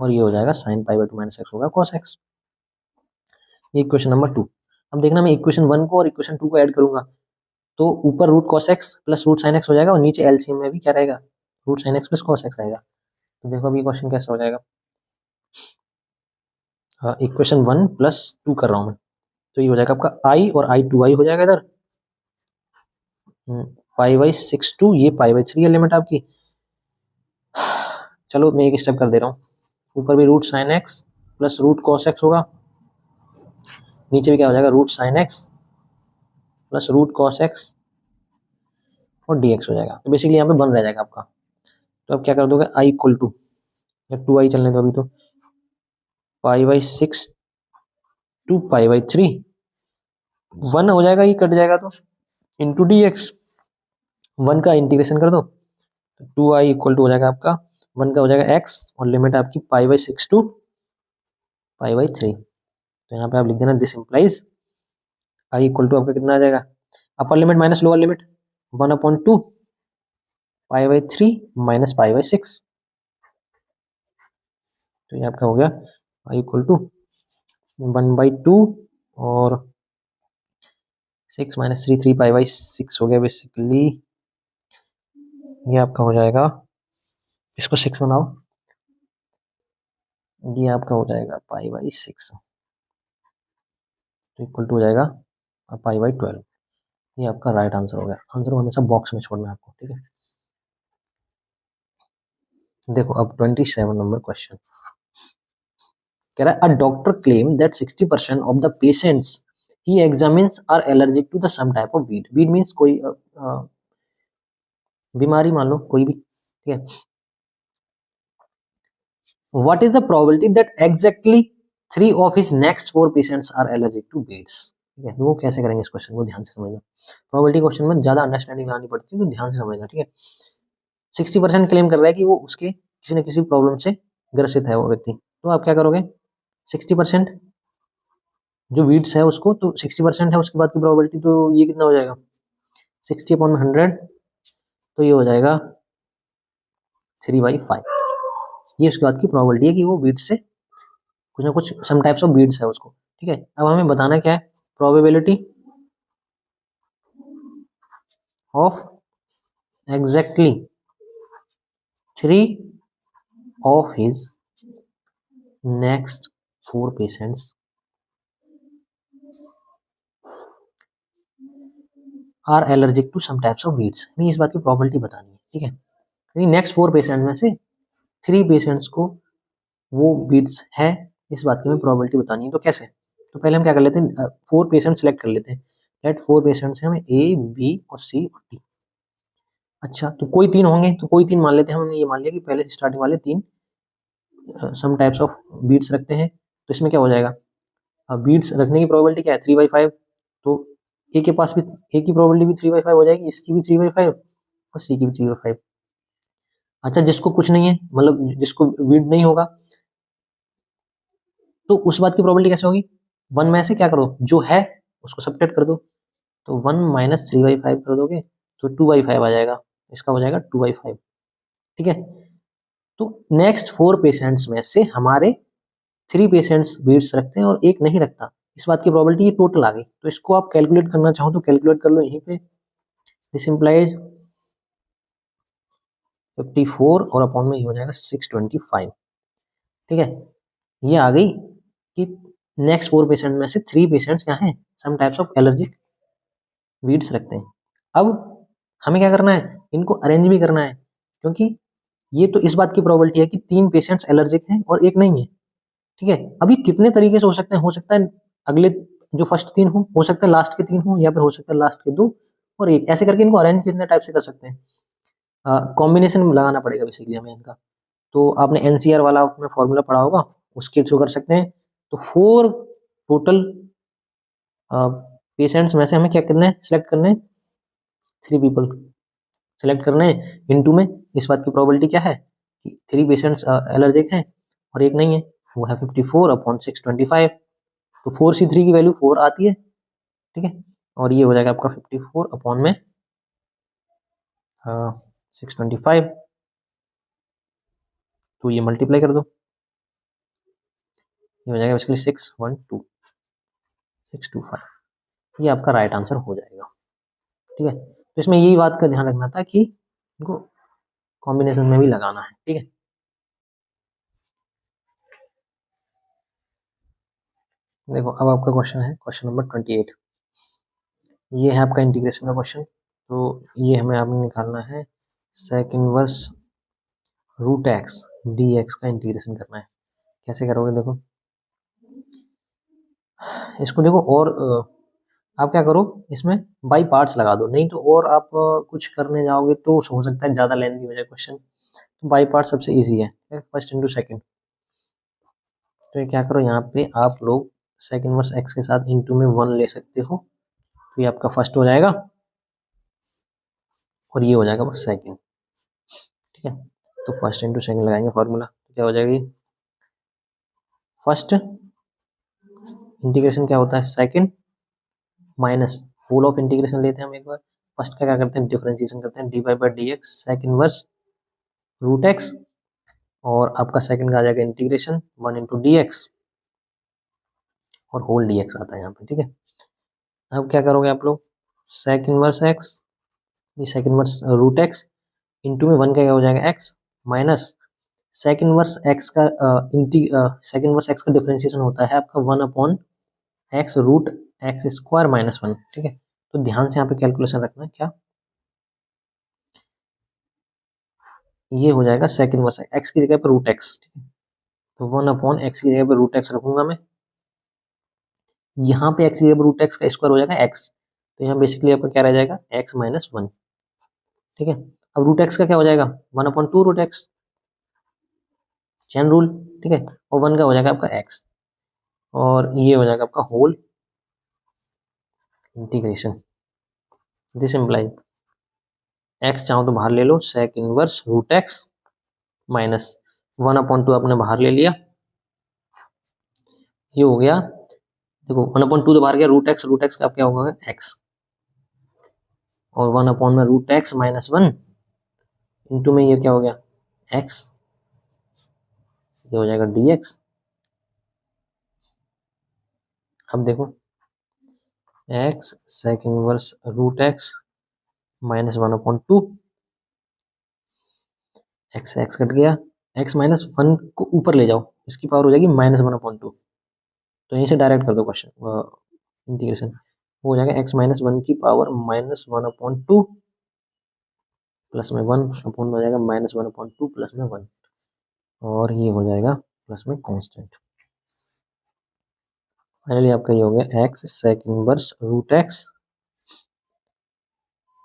और ये हो जाएगा साइन π/2 माइनस एक्स होगा कॉस एक्स। ये इक्वेशन नंबर 2। अब देखना मैं इक्वेशन 1 को और इक्वेशन 2 को ऐड करूंगा, तो ऊपर root cos x plus root sine x हो जाएगा और नीचे एलसीएम में भी क्या रहेगा, root sine x plus cos x रहेगा। तो देखो अभी क्वेश्चन कैसे हो जाएगा, इक्वेशन 1 प्लस 2 कर रहा हूँ मैं, तो ये हो जाएगा आपका आई और आई 2 आई हो जाएगा इधर, π/6 टू ये π/3 है लिमिट आपकी। चलो मैं एक स्टेप कर दे रहा हूँ, ऊपर भी root sine x plus root cos x होगा, नीचे भी क्या हो जाएगा, root sine x plus root cos x और dx हो जाएगा। तो बेसिकली यहाँ पे बन रह जाएगा आपका, तो अब क्या कर दोगे, आई इक्वल टू, या 2i चलने दो अभी, तो π/6 टू π/3 1 हो जाएगा, ये कट जाएगा तो इंटू dx, 1 का इंटीग्रेशन कर दो, तो 2i इक्वल टू हो जाएगा आपका 1 का हो जाएगा x और लिमिट आपकी π/6 टू π/3। तो यहाँ पे आप लिख देना, this implies I equal to आपका कितना आ जाएगा, upper limit minus lower limit 1/2 π/3 minus π/6। तो ये आपका हो गया आई इक्वल टू 1/2 और 6 माइनस 3 3π/6 हो गया बेसिकली, ये आपका हो जाएगा, इसको 6 बनाओ, ये आपका हो जाएगा π/6, तो इक्वल टू हो जाएगा π/12। ये आपका राइट आंसर हो गया। आंसर को हमेशा बॉक्स में छोड़ना है आपको, ठीक है। देखो अब 27 नंबर क्वेश्चन कह रहा है, a doctor claim that 60% of the patients he examines are allergic to the some type of weed. Weed means कोई बीमारी, मान लो कोई भी, ठीक है। What is the probability that exactly 3 of his next 4 patients are allergic to weeds. ठीक है, वो कैसे करेंगे इस क्वेश्चन को, ध्यान से समझना। प्रोबेबिलिटी क्वेश्चन में ज्यादा अंडरस्टैंडिंग लानी पड़ती है, तो ध्यान से समझना, ठीक है। 60% क्लेम कर रहा है कि वो उसके किसी न किसी प्रॉब्लम से ग्रसित है वो व्यक्ति, तो आप क्या करोगे, 60% जो वीड्स है उसको, तो 60% है, उसके बाद की प्रोबेबिलिटी तो ये कितना हो जाएगा, 60/100, तो ये हो जाएगा 3/5। ये उसके बाद की प्रोबेबिलिटी है कि वो वीड्स से कुछ ना कुछ सम टाइप्स ऑफ वीड्स है उसको, ठीक है। अब हमें बताना क्या है, probability of exactly 3 of his next 4 patients are allergic to some types of weeds. हमें इस बात की प्रोबेबिलिटी बतानी है, ठीक है। नेक्स्ट 4 पेशेंट में से 3 पेशेंट्स को वो वीड्स है, इस बात की हमें प्रोबेबिलिटी बतानी है। तो कैसे, तो पहले हम क्या कर लेते हैं, 4 पेशेंट सेलेक्ट कर लेते हैं। लेट 4 पेशेंट्स हैं, हमें ए, बी और सी और डी। अच्छा, तो कोई 3 होंगे, तो कोई 3 मान लेते हैं। हमने ये मान लिया कि पहले स्टार्टिंग वाले 3 सम टाइप्स ऑफ बीट्स रखते हैं, तो इसमें क्या हो जाएगा, बीट्स रखने की प्रोबेबिलिटी क्या है, 3/5। तो ए के पास भी ए की प्रोबेबिलिटी भी 3/5 हो जाएगी, इसकी भी 3/5 और सी की भी 3/5। अच्छा, जिसको कुछ नहीं है, मतलब जिसको बीट नहीं होगा, तो उस बात की प्रोबेबिलिटी कैसे होगी, 1 में से क्या करो, जो है उसको सब्ट्रैक्ट कर दो, तो 1 माइनस 3/5 कर दोगे तो 2/5 आ जाएगा, इसका हो जाएगा 2/5, ठीक है। तो नेक्स्ट 4 पेशेंट्स में से हमारे 3 पेशेंट्स बीट्स रखते हैं और एक नहीं रखता, इस बात की प्रोबेबिलिटी ये टोटल आ गई। तो इसको आप कैलकुलेट करना चाहो तो कैलकुलेट कर लो यहीं पे, दिस इंप्लाइज 54 और अपॉन में ये हो जाएगा 625, ठीक है। ये आ गई कि नेक्स्ट 4 पेशेंट में से 3 पेशेंट्स क्या हैं, some types of allergic weeds रखते हैं। अब हमें क्या करना है, इनको अरेंज भी करना है, क्योंकि ये तो इस बात की प्रोबेबिलिटी है कि 3 पेशेंट्स एलर्जिक हैं और एक नहीं है, ठीक है। अभी कितने तरीके से हो सकते हैं, हो सकता है अगले जो फर्स्ट 3 हो सकता है लास्ट के 3 हो, या फिर हो सकता है लास्ट के 2 और एक, ऐसे करके इनको अरेंज कितने टाइप से कर सकते हैं, कॉम्बिनेशन लगाना पड़ेगा बेसिकली हमें इनका। तो आपने एनसीआर वाला उसमें फॉर्मूला पढ़ा होगा, उसके थ्रू कर सकते हैं। तो 4 टोटल पेशेंट्स में से हमें क्या करना है, सिलेक्ट करने हैं 3 पीपल सेलेक्ट करने हैं इनटू में, इस बात की प्रोबेबिलिटी क्या है कि 3 पेशेंट्स एलर्जिक हैं और एक नहीं है, वो है 54/625। तो 4C3 की वैल्यू 4 आती है, ठीक है। और ये हो जाएगा आपका 54 अपॉन में 625, तो ये मल्टीप्लाई कर दो, ये हो जाएगा बेसिकली 612,625, ये आपका राइट आंसर हो जाएगा, ठीक है। तो इसमें यही बात का ध्यान रखना था कि इनको कॉम्बिनेशन में भी लगाना है, ठीक है। देखो अब आपका क्वेश्चन है क्वेश्चन नंबर 28, ये है आपका इंटीग्रेशन का क्वेश्चन। तो ये हमें आपने निकालना है sec inverse root x d x का इंटीग्रेशन करना है। कैसे करोगे, देखो इसको देखो, और आप क्या करो, इसमें बाई पार्ट्स लगा दो, नहीं तो और आप कुछ करने जाओगे तो हो सकता है ज़्यादा लेंथी हो जाए क्वेश्चन। तो बाई पार्ट सबसे ईजी है, फर्स्ट इंटू सेकेंड। तो ये क्या करो, यहाँ पे आप लोग सेक इनवर्स एक्स के साथ इंटू में 1 ले सकते हो, तो ये आपका फर्स्ट हो जाएगा और ये हो जाएगा बस सेकेंड, ठीक है। तो फर्स्ट इंटू सेकेंड लगाएंगे फॉर्मूला, तो क्या हो जाएगी, फर्स्ट इंटीग्रेशन क्या होता है, second minus whole of integration लेते हैं हम एक बार, फर्स्ट का क्या करते हैं, डिफरेंशिएशन करते हैं, dy/dx सेक इनवर्स रूट एक्स, और आपका सेकंड का आ जाएगा इंटीग्रेशन 1 इंटू डी एक्स और होल डी एक्स आता है यहाँ पे, ठीक है। अब क्या करोगे आप लोग, सेक इनवर्स एक्स, ये sec inverse root x into में 1 का क्या हो जाएगा x, minus sec inverse x का सेक इनवर्स एक्स का डिफरेंशिएशन होता है आपका 1/x root x square minus 1, ठीक है। तो ध्यान से यहाँ पे कैलकुलेशन रखना है क्या, ये हो जाएगा सेक इनवर्स एक्स की जगह पर रूट एक्स, ठीक है। तो 1/x की जगह पर रूट एक्स रखूंगा मैं, यहाँ पे एक्स की जगह पर रूट एक्स का स्क्वायर हो जाएगा एक्स, तो यहाँ बेसिकली आपका क्या रह जाएगा x-1, ठीक है। अब रूट एक्स का क्या हो जाएगा 1/2 रूट एक्स, चेन रूल, ठीक है। और 1 का हो जाएगा आपका x, और ये हो जाएगा आपका whole integration. This imply x चाहो तो बाहर ले लो, sec inverse root x minus 1/2 आपने बाहर ले लिया, ये हो गया। देखो 1/2 तो बाहर गया, रूट एक्स का क्या होगा x, और 1 में रूट एक्स माइनस 1 इंटू में ये क्या हो गया x, ये हो जाएगा dx। अब देखो x sec inverse root x minus 1/2, x cut गया, x-1 को ऊपर ले जाओ, इसकी पावर हो जाएगी -1/2, तो यहीं से डायरेक्ट कर दो क्वेश्चन इंटीग्रेशन, हो जाएगा x-1 की पावर -1/2 प्लस में 1 अपॉन में हो जाएगा -1/2 प्लस में 1, और ये हो जाएगा प्लस में कांस्टेंट। फाइनली आपका ये हो गया x sec inverse root x,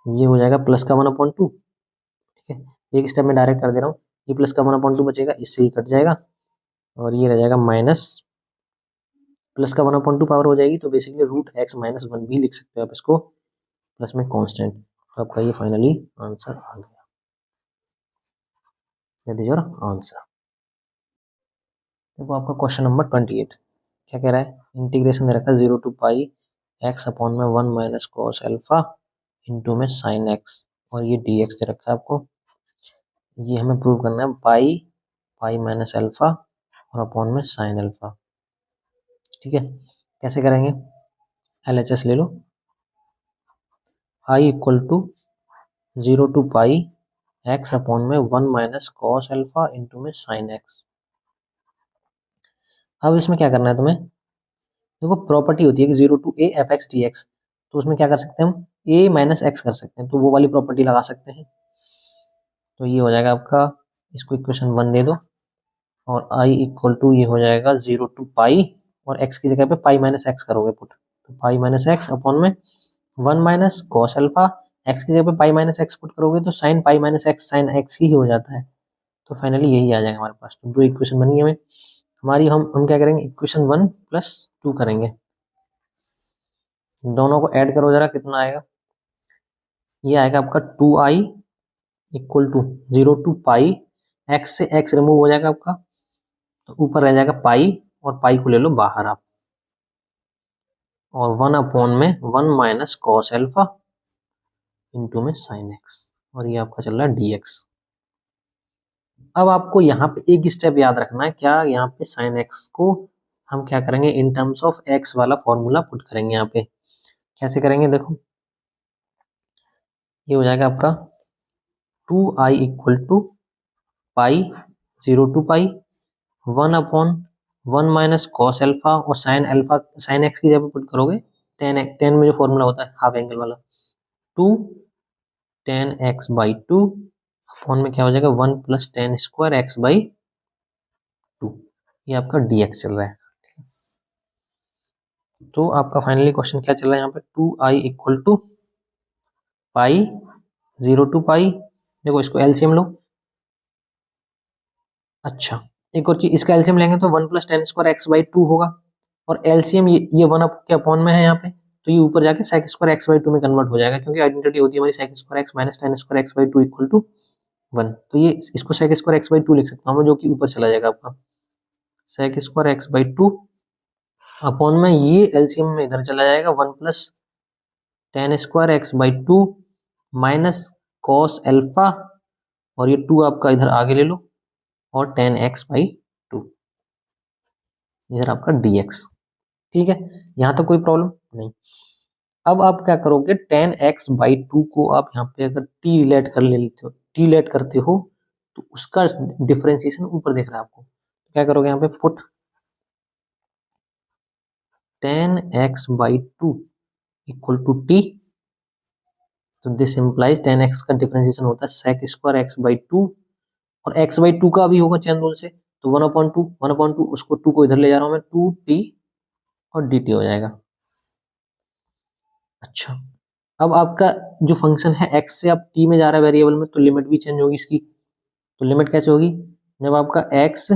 ये हो जाएगा प्लस का 1/2, ठीक है। एक स्टेप में डायरेक्ट कर दे रहा हूँ, ये प्लस का 1/2 बचेगा, इससे ही कट जाएगा, और ये रह जाएगा माइनस, प्लस का 1/2 पावर हो जाएगी, तो बेसिकली रूट एक्स माइनस 1 भी लिख सकते हो आप इसको, प्लस में कांस्टेंट। तो आपका ये फाइनली आंसर आ गया, दैट इज योर आंसर। देखो आपका क्वेश्चन नंबर 28 क्या कह रहा है, इंटीग्रेशन दे रखा है 0 टू पाई एक्स अपॉन में 1 माइनस कॉस एल्फा इंटू में साइन एक्स, और ये डी एक्स दे रखा है आपको, ये हमें प्रूव करना है पाई माइनस एल्फा और अपॉन में साइन एल्फा, ठीक है। कैसे करेंगे, LHS ले लो, I equal to 0 to pi x upon में 1 माइनस कॉस एल्फा इंटू में साइन एक्स। अब इसमें क्या करना है तुम्हें, देखो प्रॉपर्टी होती है कि 0 to a f x d x, तो उसमें क्या कर सकते हैं हम a माइनस एक्स कर सकते हैं, तो वो वाली प्रॉपर्टी लगा सकते हैं। तो ये हो जाएगा आपका, इसको इक्वेशन 1 दे दो, और i इक्वल टू ये हो जाएगा 0 टू पाई, और x की जगह पे पाई माइनस एक्स करोगे पुट, तो पाई माइनस एक्स अपॉन में 1 माइनस कॉस अल्फा, एक्स की जगह पे पाई माइनस एक्स पुट करोगे तो sine pi minus x sine x ही हो जाता है। तो फाइनली यही आ जाएगा हमारे पास, तो जो इक्वेशन बनी है हमारी, हम क्या करेंगे इक्वेशन 1 प्लस 2 करेंगे, दोनों को ऐड करो जरा, कितना आएगा, ये आएगा आपका 2i equal to 0 to pi, x से एक्स रिमूव हो जाएगा आपका, तो ऊपर रह जाएगा पाई, और पाई को ले लो बाहर आप, और 1 अपॉन में 1 माइनस कॉस एल्फा इंटू में साइन एक्स, और ये आपका चल रहा है dx। अब आपको यहाँ पे एक स्टेप याद रखना है, क्या यहाँ पे साइन एक्स को हम क्या करेंगे इन टर्म्स ऑफ एक्स वाला फॉर्मूला पुट करेंगे यहाँ पे। कैसे करेंगे, देखो ये हो जाएगा आपका 2i equal to pi 0 to pi 1 upon 1 minus cos alpha, और साइन एक्स की जगह पुट करोगे टेन में जो फॉर्मूला होता है हाफ एंगल वाला, 2 tan x बाई 2 अपॉन में क्या हो जाएगा 1 plus tan square x by 2, ये आपका dx चल रहा है। तो आपका फाइनली क्वेश्चन क्या चल रहा है यहाँ पे, 2i equal to pi 0 to pi, देखो इसको एलसीएम लो, अच्छा एक और चीज, इसका एलसीएम लेंगे तो 1 plus tan square x by 2 होगा, और एलसीएम ये 1 के अपॉन में है यहाँ पे, तो ये ऊपर जाके सेक स्क्वायर एक्स बाई 2 में कन्वर्ट हो जाएगा, क्योंकि आइडेंटिटी होती है हमारी sec square x minus tan square x by 2 equal to 1, तो ये इसको सेक स्क्वायर एक्स बाई 2 लिख सकता हूँ मैं, जो कि ऊपर चला जाएगा आपका sec square x by 2 upon में ये एलसीएम में इधर चला जाएगा 1 plus tan square x by 2 minus cos alpha, और ये 2 आपका इधर आगे ले लो, और टेन एक्स बाई 2 इधर आपका dx, ठीक है। यहाँ तो कोई प्रॉब्लम नहीं। अब आप क्या करोगे, टेन एक्स बाई 2 को आप यहाँ पे अगर टी रिलेट कर लेते हो, टी रिलेट करते हो, तो उसका डिफरेंशिएशन ऊपर दिख रहा है आपको, क्या करोगे यहाँ पे put tan x by 2 equal to t, तो दिस इंप्लाइज टेन एक्स का डिफरेंशिएशन होता है सेक स्क्वायर एक्स बाई 2 और x/2 का भी होगा चेन रूल से, तो 1/2 उसको 2 को इधर ले जा रहा हूँ मैं, 2t और dt हो जाएगा। अच्छा, अब आपका जो फंक्शन है x से अब t में जा रहा है वेरिएबल में, तो लिमिट भी चेंज होगी इसकी। तो लिमिट कैसे होगी, जब आपका x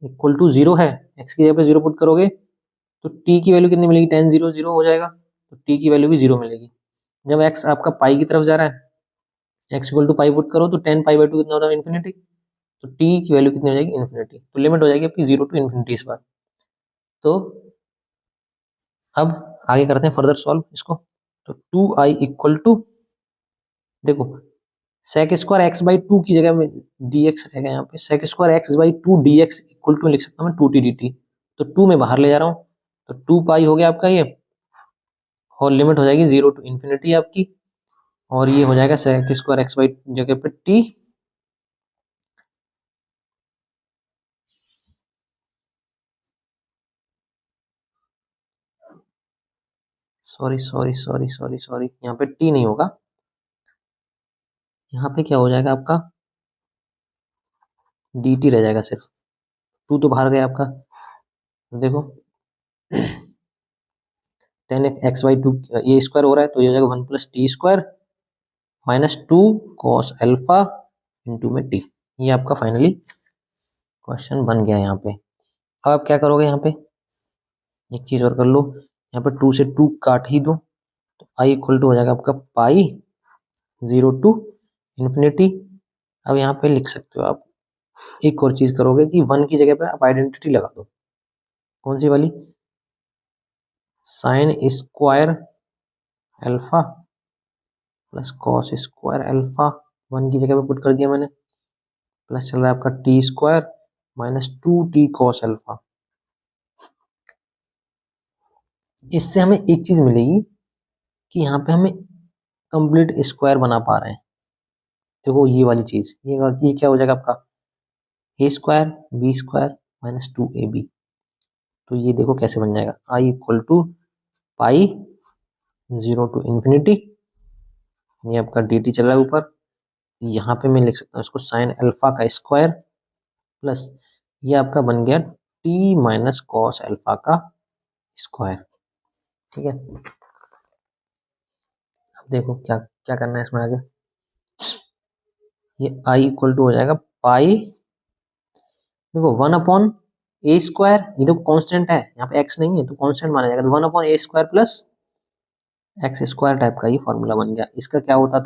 इक्वल टू 0 है, x की जगह पे 0 पुट करोगे तो t की वैल्यू कितनी मिलेगी, 10 0 0 हो जाएगा, तो t की वैल्यू भी 0 मिलेगी। जब x आपका पाई की तरफ जा रहा है, x equal to pi put करो तो 10 पाई/2 कितना होता है, इन्फिनिटी, तो t की वैल्यू कितनी हो जाएगी, इन्फिनिटी। तो लिमिट हो जाएगी आपकी 0 टू इन्फिनिटी इस बार। तो अब आगे करते हैं फर्दर सॉल्व इसको। तो 2i इक्वल टू, देखो sec square x by two की जगह में dx रहेगा, यहाँ पे sec square x by two d x equal to लिख सकता हूँ मैं 2t dt। तो 2 में बाहर ले जा रहा हूँ, तो 2 पाई हो गया आपका ये, और लिमिट हो जाएगी 0 टू इन्फिनिटी आपकी, और ये हो जाएगा सेक स्क्वायर एक्स बाई जगह पे t, सॉरी यहाँ पे t नहीं होगा, यहाँ पे क्या हो जाएगा आपका dt रह जाएगा सिर्फ, 2 तो बाहर गया आपका। तो देखो 10x/2 ये स्क्वायर हो रहा है, तो ये हो जाएगा 1 + t² -2 cos अल्फा इंटू में t। ये आपका फाइनली क्वेश्चन बन गया यहाँ पे। अब आप क्या करोगे, यहाँ पे एक चीज और कर लो, यहाँ पे 2 से 2 काट ही दो, तो i इक्वल टू हो जाएगा आपका पाई 0 टू इन्फिनिटी। अब यहाँ पे लिख सकते हो आप, एक और चीज करोगे कि 1 की जगह पे आप आइडेंटिटी लगा दो, कौन सी वाली, sine square alpha plus cos square alpha, 1 की जगह पे पुट कर दिया मैंने, प्लस चल रहा है आपका t² -2t cos अल्फा। इससे हमें एक चीज मिलेगी कि यहाँ पे हमें कंप्लीट स्क्वायर बना पा रहे हैं। देखो ये वाली चीज, ये क्या हो जाएगा आपका a² b² -2ab। तो ये देखो कैसे बन जाएगा, i equal to pi 0 to infinity, ये आपका dt चल रहा है ऊपर, यहाँ पे मैं लिख सकता हूँ इसको साइन अल्फा का स्क्वायर प्लस ये आपका बन गया t माइनस कॉस अल्फा का स्क्वायर। ठीक है, अब देखो क्या क्या करना है इसमें आगे, ये i इक्वल टू हो जाएगा पाई, देखो 1/a², ये देखो कांस्टेंट है, यहाँ पे x नहीं है तो कांस्टेंट माना जाएगा, तो 1/a² प्लस x² टाइप का ये फॉर्मूला बन गया। इसका क्या होता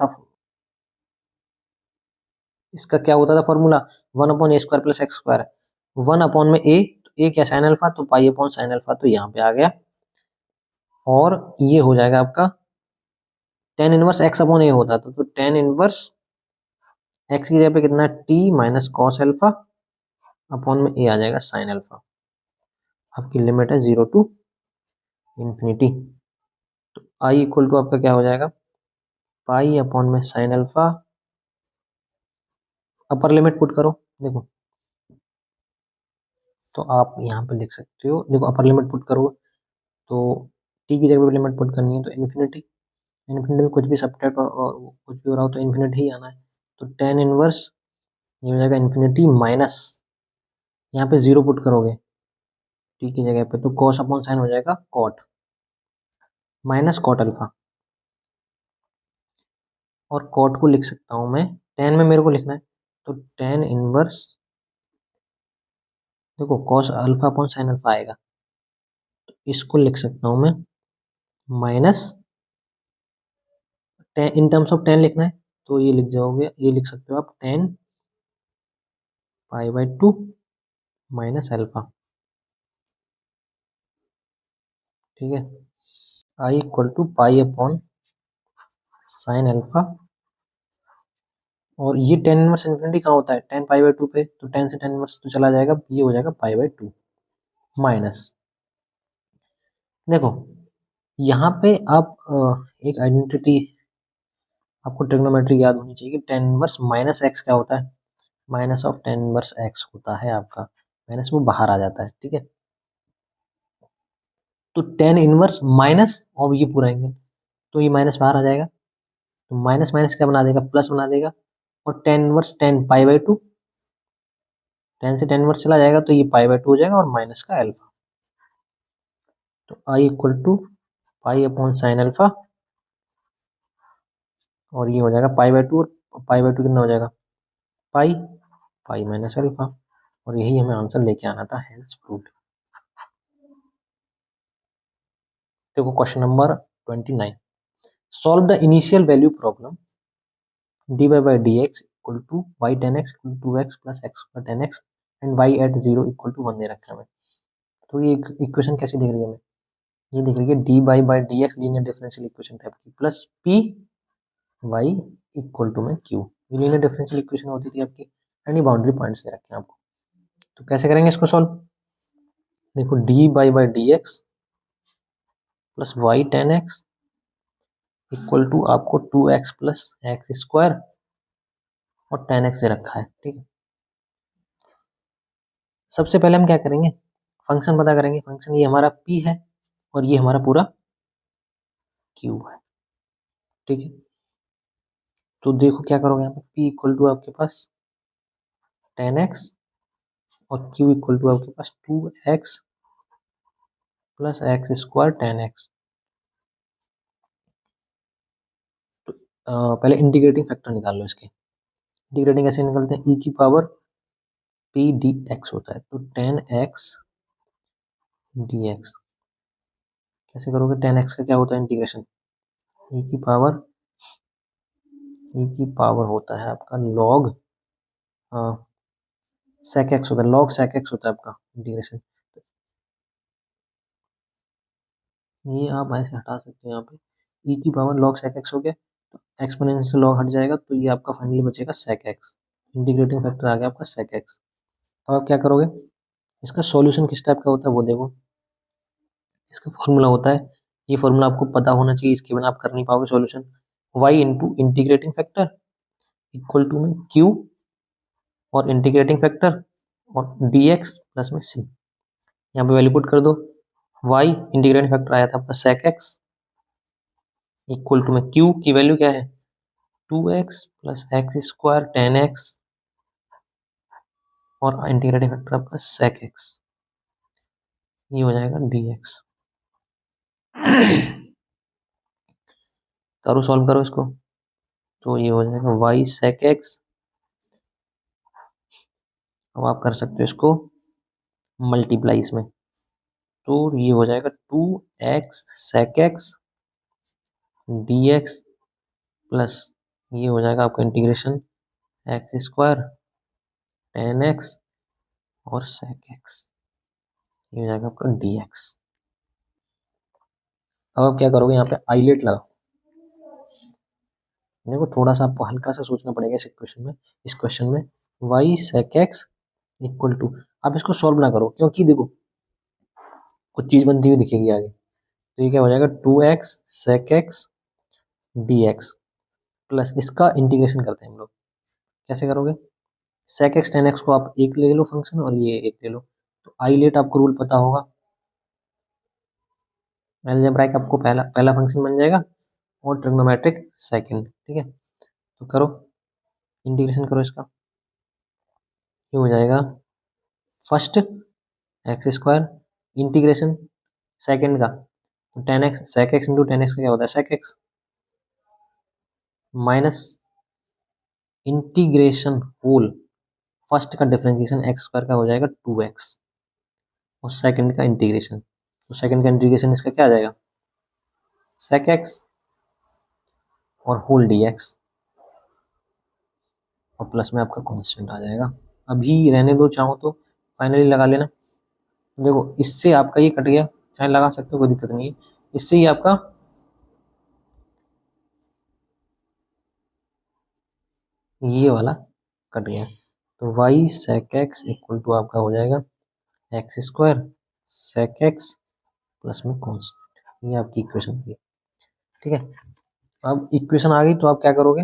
था फॉर्मूला, 1/a² प्लस x², 1 में a, तो a क्या साइन अल्फा, तो पाई अपॉन साइन अल्फा, तो यहाँ पे आ गया, और ये हो जाएगा आपका tan इनवर्स x/a होता था, तो tan इनवर्स x की जगह पे कितना t minus cos alpha upon में a आ जाएगा साइन अल्फा। आपकी लिमिट है 0 टू इन्फिनिटी, तो i इक्वल टू आपका क्या हो जाएगा पाई अपॉन में sine alpha, upper limit put करो, देखो तो आप यहाँ पे लिख सकते हो, देखो अपर लिमिट पुट करो तो t की जगह पे लिमिट पुट करनी है, तो इन्फिनिटी, इन्फिनिटी में कुछ भी सब्ट्रैक्ट और कुछ भी हो रहा हो तो इन्फिनिटी ही आना है, तो tan इनवर्स ये हो जाएगा इन्फिनिटी माइनस, यहाँ पे 0 पुट करोगे t की जगह पे, तो कॉस अपॉन साइन हो जाएगा कॉट माइनस कॉट अल्फा, और कॉट को लिख सकता हूँ मैं, tan में मेरे को लिखना है, तो tan इनवर्स, देखो cos alpha upon sine alpha आएगा, तो इसको लिख सकता हूँ मैं minus, in terms of tan लिखना है तो ये लिख जाओगे, ये लिख सकते हो आप tan पाई/2 माइनस अल्फा। ठीक है, i equal to pi upon sine alpha, और ये tan इनवर्स इन्फिनिटी कहाँ होता है, tan पाई/2 पे, तो tan से tan इनवर्स तो चला जाएगा, ये हो जाएगा पाई/2 माइनस, देखो यहाँ पे आप एक आइडेंटिटी आपको ट्रिग्नोमेट्री याद होनी चाहिए कि tan इनवर्स माइनस एक्स क्या होता है, minus of tan inverse x होता है आपका, माइनस वो बाहर आ जाता है। ठीक है, तो tan इनवर्स माइनस और ये पूरा एंगल, तो ये माइनस बाहर आ जाएगा, तो माइनस माइनस क्या बना देगा, प्लस बना देगा, और tan इनवर्स tan पाई/2 10 से 10 इनवर्स चला जाएगा तो ये पाई बाय 2 हो जाएगा और माइनस का अल्फा, तो I equal to pi upon sine alpha, और ये हो जाएगा पाई बाय 2, और पाई बाय 2 कितना हो जाएगा, पाई, पाई माइनस अल्फा, और यही हमें आंसर लेके आना था, हेंस प्रूव्ड। देखो question number 29, solve the initial value problem dy by dx equal to y tan x equal to 2x plus x square tan x and y at 0 equal to 1 दे रखा है हमें। तो ये इक्वेशन कैसी दिख रही है हमें, ये दिख रही है dy by dx linear differential equation type की, plus p y equal to में q, ये लीनियर डिफरेंशियल इक्वेशन होती थी आपकी, एंड ये बाउंड्री पॉइंट्स दे रखे हैं आपको। तो कैसे करेंगे इसको सॉल्व, देखो dy by dx plus y tan x equal to आपको 2x प्लस एक्स स्क्वायर और tan x दे रखा है, ठीक है। सबसे पहले हम क्या करेंगे, फंक्शन पता करेंगे, फंक्शन ये हमारा p है और ये हमारा पूरा q है, ठीक है। तो देखो क्या करोगे यहाँ पे, p इक्वल टू आपके पास tan x और q इक्वल टू आपके पास 2x plus x square tan x। तो पहले इंटीग्रेटिंग फैक्टर निकाल लो इसके, इंटीग्रेटिंग ऐसे निकलते हैं, e की पावर p dx होता है, तो tan x dx कैसे करोगे, tan x का क्या होता है इंटीग्रेशन, e की पावर होता है आपका log sec x होता है, log sec x होता है आपका इंटीग्रेशन। ये आप ऐसे हटा सकते हो यहाँ पे, e की पावर log sec x हो गया, तो एक्सपोनेंशियल से log हट जाएगा, तो ये आपका फाइनली बचेगा sec x, इंटीग्रेटिंग फैक्टर आ गया आपका sec x। अब आप क्या करोगे, इसका सॉल्यूशन किस टाइप का होता है वो देखो, इसका फॉर्मूला होता है, ये फॉर्मूला आपको पता होना चाहिए, इसके बिना आप कर नहीं पाओगे solution, y into integrating factor equal to में q और इंटीग्रेटिंग फैक्टर और dx प्लस में c, यहाँ पे वैल्यू पुट कर दो, y इंटीग्रेटिंग फैक्टर आया था आपका sec x इक्वल टू में q की वैल्यू क्या है 2x plus x square tan x और इंटीग्रेटिंग फैक्टर आपका sec x, ये हो जाएगा dx। करो सॉल्व करो इसको, तो ये हो जाएगा y sec x, अब आप कर सकते हो इसको मल्टीप्लाई इसमें, तो ये हो जाएगा 2x sec x dx plus ये हो जाएगा आपका integration x square tan x और sec x, ये हो जाएगा आपका dx। अब आप क्या करोगे, यहाँ पे आइलेट लगाओ, देखो थोड़ा सा आपको हल्का सा सोचना पड़ेगा इस क्वेश्चन में y sec x equal to, आप इसको सॉल्व ना करो क्योंकि देखो कुछ चीज बनती हुई दिखेगी आगे, तो ये क्या हो जाएगा 2x sec x dx plus इसका इंटीग्रेशन करते हैं हम लोग, कैसे करोगे, sec x tan x को आप एक ले लो फंक्शन और ये एक ले लो, तो आइलेट आपको रूल पता होगा, अलजेब्राइक आपको पहला पहला फंक्शन बन जाएगा और ट्रिग्नोमेट्रिक सेकंड, ठीक है। तो करो इंटीग्रेशन करो इसका, ये हो जाएगा first x square integration second का, तो tan x sec x into tan x का क्या होता है sec x minus integration whole first का डिफरेंशिएशन एक्स स्क्वायर का हो जाएगा 2x और सेकंड का इंटीग्रेशन, तो सेकंड का इंटीग्रेशन इसका क्या आ जाएगा सेक एक्स और होल dx और प्लस में आपका कांस्टेंट आ जाएगा। अभी रहने दो चाहो तो फाइनली लगा लेना, देखो इससे आपका ये कट गया, चाहे लगा सकते हो कोई दिक्कत नहीं है, इससे ही आपका ये वाला कट गया, तो y sec x equal to आपका हो जाएगा x square sec x plus में कांस्टेंट, ये आपकी इक्वेशन है, ठीक है। अब इक्वेशन आ गई तो आप क्या करोगे,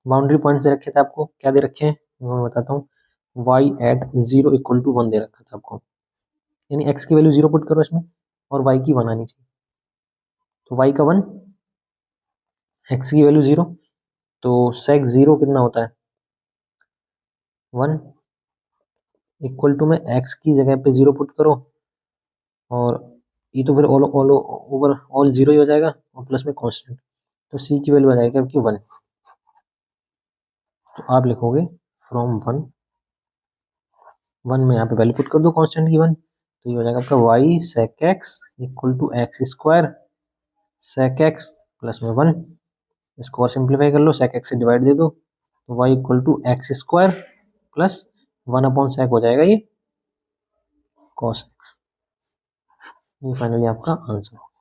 बाउंड्री पॉइंट्स दे रखे थे आपको, क्या दे रखे हैं वो मैं बताता हूँ, y एट 0 इक्वल टू 1 दे रखा था आपको, यानी x की वैल्यू 0 पुट करो इसमें और y की 1 आनी चाहिए, तो y का 1 x की वैल्यू 0, तो sec 0 कितना होता है 1, इक्वल टू में एक्स की जगह पे 0 पुट करो, और ये तो फिर ऑल ऑल ओवर ऑल 0 ही हो जाएगा, और प्लस में कांस्टेंट, तो सी की वैल्यू आ जाएगी आपकी 1। तो आप लिखोगे फ्रॉम 1, 1 में यहाँ पे वैल्यू पुट कर दो कांस्टेंट की 1, तो ये हो जाएगा आपका y sec x equal to x square sec x plus में 1। इसको और सिंप्लीफाई कर लो, सेक एक्स से डिवाइड दे दो, तो y equal to x square plus 1 upon sec हो जाएगा ये कॉस एक्स। ये फाइनली आपका आंसर हो।